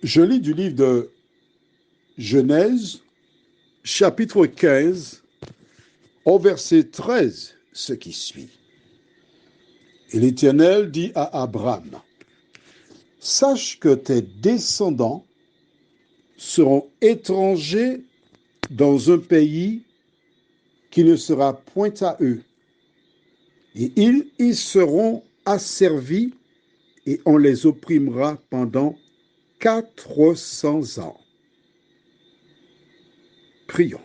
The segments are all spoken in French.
Je lis du livre de Genèse, chapitre 15, au verset 13, ce qui suit. Et l'Éternel dit à Abraham, sache que tes descendants seront étrangers dans un pays qui ne sera point à eux, et ils y seront asservis et on les opprimera pendant 400 ans. Prions.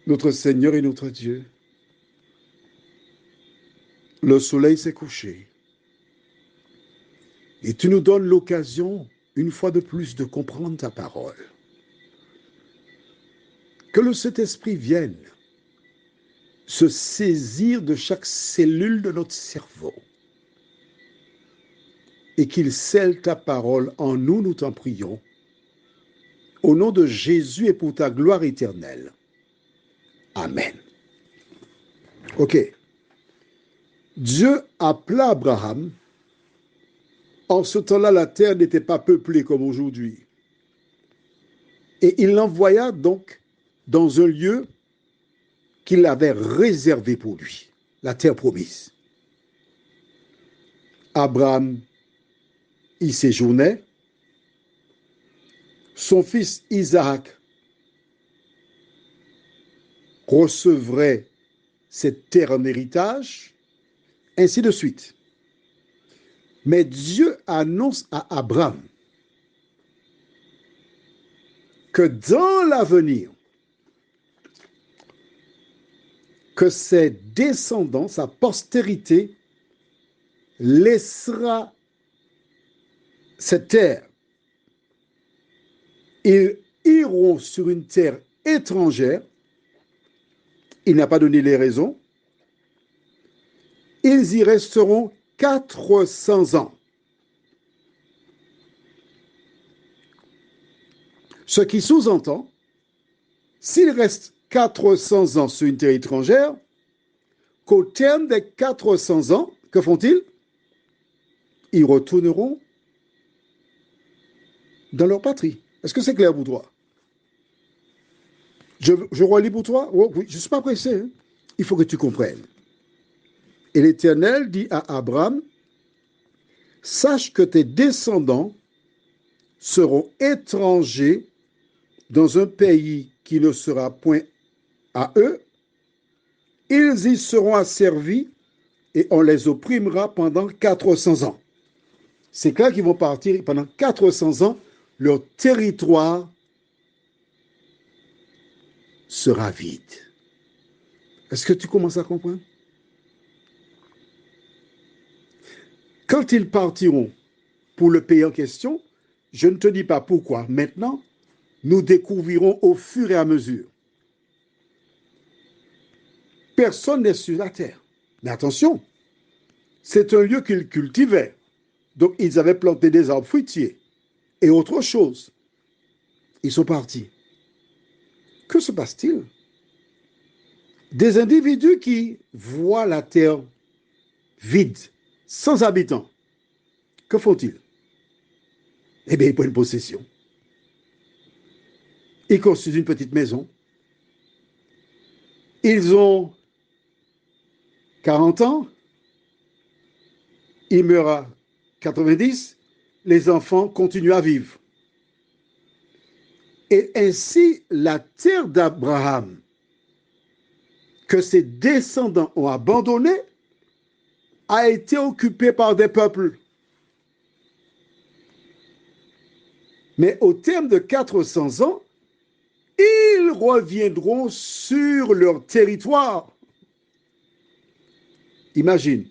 Notre Seigneur et notre Dieu, le soleil s'est couché et tu nous donnes l'occasion, une fois de plus, de comprendre ta parole. Que le Saint-Esprit vienne se saisir de chaque cellule de notre cerveau et qu'il scelle ta parole en nous, nous t'en prions, au nom de Jésus et pour ta gloire éternelle. Amen. Ok. Dieu appela Abraham. En ce temps-là, la terre n'était pas peuplée comme aujourd'hui. Et il l'envoya donc dans un lieu qu'il avait réservé pour lui, la terre promise. Abraham y séjournait. Son fils Isaac recevrait cette terre en héritage, ainsi de suite. Mais Dieu annonce à Abraham que dans l'avenir, que ses descendants, sa postérité, laissera cette terre. Ils iront sur une terre étrangère. Il n'a pas donné les raisons. Ils y resteront 400 ans. Ce qui sous-entend, s'ils restent 400 ans sur une terre étrangère, qu'au terme des 400 ans, que font-ils? Ils retourneront dans leur patrie. Est-ce que c'est clair pour toi? Je relis pour toi? Oh, oui, je ne suis pas pressé. Hein? Il faut que tu comprennes. Et l'Éternel dit à Abraham, sache que tes descendants seront étrangers dans un pays qui ne sera point à eux. Ils y seront asservis et on les opprimera pendant 400 ans. C'est clair qu'ils vont partir pendant 400 ans, leur territoire sera vide. Est-ce que tu commences à comprendre? Quand ils partiront pour le pays en question, je ne te dis pas pourquoi. Maintenant, nous découvrirons au fur et à mesure. Personne n'est sur la terre. Mais attention, c'est un lieu qu'ils cultivaient. Donc, ils avaient planté des arbres fruitiers et autre chose. Ils sont partis. Que se passe-t-il? Des individus qui voient la terre vide, sans habitants. Que font-ils? Eh bien, ils prennent possession. Ils construisent une petite maison. Ils ont 40 ans. Ils meurent à 90. Les enfants continuent à vivre. Et ainsi, la terre d'Abraham, que ses descendants ont abandonnée, a été occupée par des peuples. Mais au terme de 400 ans, ils reviendront sur leur territoire. Imagine,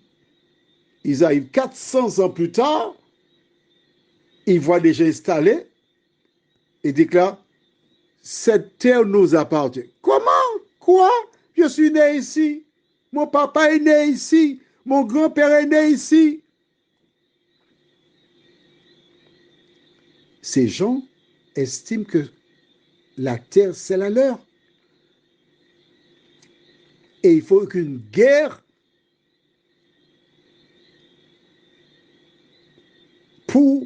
ils arrivent 400 ans plus tard, ils voient des gens installés et déclarent, cette terre nous appartient. Comment? Quoi? Je suis né ici. Mon papa est né ici. Mon grand-père est né ici. Ces gens estiment que la terre, c'est la leur. Et il faut qu'une guerre pour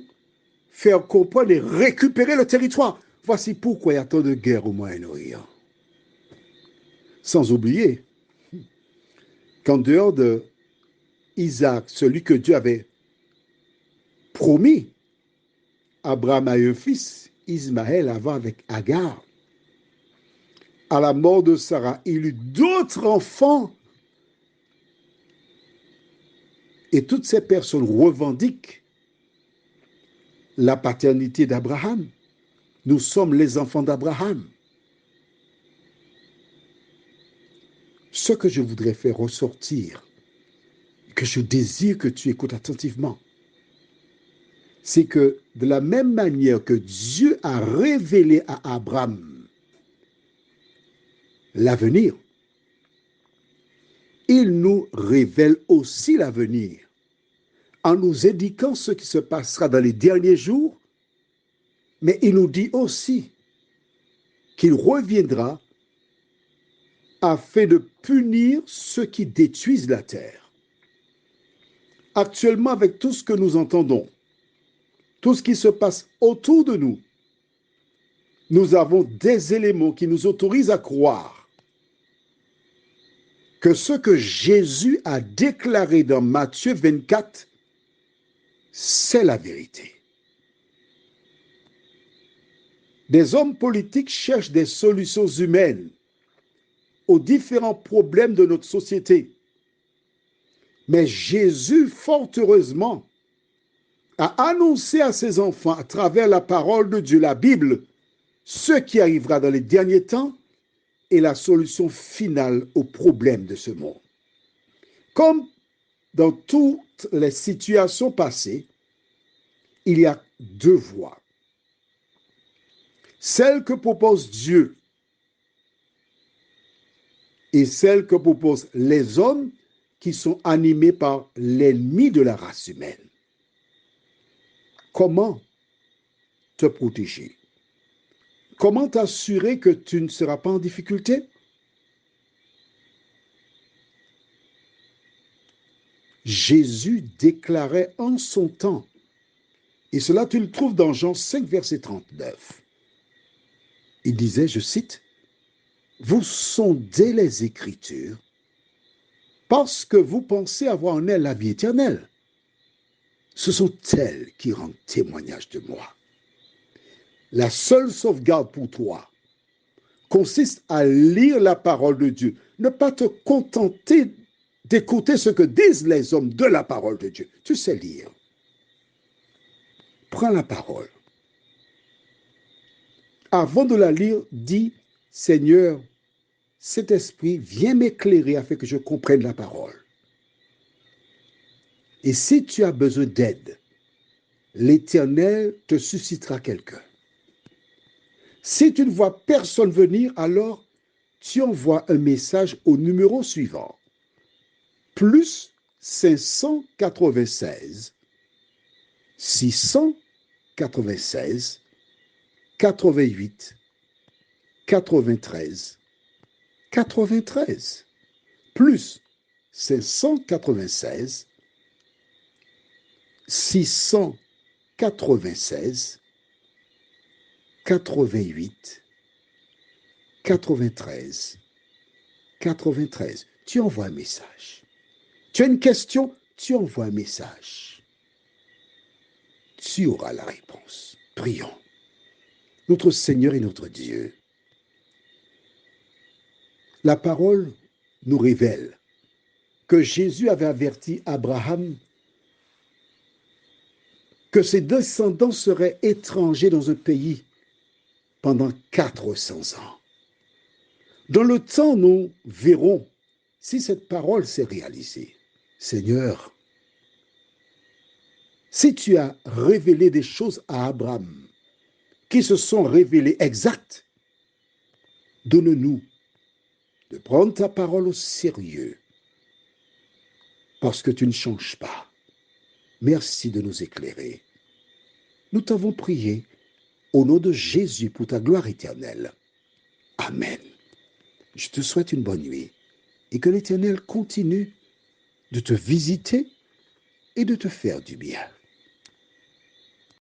faire comprendre et récupérer le territoire. Voici pourquoi il y a tant de guerres au Moyen-Orient. Sans oublier qu'en dehors de Isaac, celui que Dieu avait promis, Abraham a eu un fils, Ismaël, avant avec Agar. À la mort de Sarah, il eut d'autres enfants. Et toutes ces personnes revendiquent la paternité d'Abraham. Nous sommes les enfants d'Abraham. Ce que je voudrais faire ressortir, que je désire que tu écoutes attentivement, c'est que de la même manière que Dieu a révélé à Abraham l'avenir, il nous révèle aussi l'avenir en nous indiquant ce qui se passera dans les derniers jours, mais il nous dit aussi qu'il reviendra afin de punir ceux qui détruisent la terre. Actuellement, avec tout ce que nous entendons, tout ce qui se passe autour de nous, nous avons des éléments qui nous autorisent à croire que ce que Jésus a déclaré dans Matthieu 24, c'est la vérité. Des hommes politiques cherchent des solutions humaines aux différents problèmes de notre société. Mais Jésus, fort heureusement, a annoncé à ses enfants, à travers la parole de Dieu, la Bible, ce qui arrivera dans les derniers temps et la solution finale aux problèmes de ce monde. Comme dans toutes les situations passées, il y a deux voies. Celle que propose Dieu et celle que proposent les hommes qui sont animés par l'ennemi de la race humaine. Comment te protéger? Comment t'assurer que tu ne seras pas en difficulté? Jésus déclarait en son temps, et cela tu le trouves dans Jean 5, verset 39. Il disait, je cite, « Vous sondez les Écritures parce que vous pensez avoir en elles la vie éternelle. Ce sont elles qui rendent témoignage de moi. » La seule sauvegarde pour toi consiste à lire la parole de Dieu. Ne pas te contenter d'écouter ce que disent les hommes de la parole de Dieu. Tu sais lire. Prends la parole. Avant de la lire, dis, Seigneur, cet esprit, viens m'éclairer afin que je comprenne la parole. Et si tu as besoin d'aide, l'Éternel te suscitera quelqu'un. Si tu ne vois personne venir, alors tu envoies un message au numéro suivant. Plus 596 696 88 93 93. Plus 596 696 88 93 93. Tu envoies un message. Tu as une question, tu envoies un message. Tu auras la réponse. Prions. Notre Seigneur et notre Dieu, la parole nous révèle que Jésus avait averti Abraham que ses descendants seraient étrangers dans un pays pendant 400 ans. Dans le temps, nous verrons si cette parole s'est réalisée. Seigneur, si tu as révélé des choses à Abraham qui se sont révélées exactes, donne-nous de prendre ta parole au sérieux parce que tu ne changes pas. Merci de nous éclairer. Nous t'avons prié au nom de Jésus pour ta gloire éternelle. Amen. Je te souhaite une bonne nuit et que l'Éternel continue de te visiter et de te faire du bien.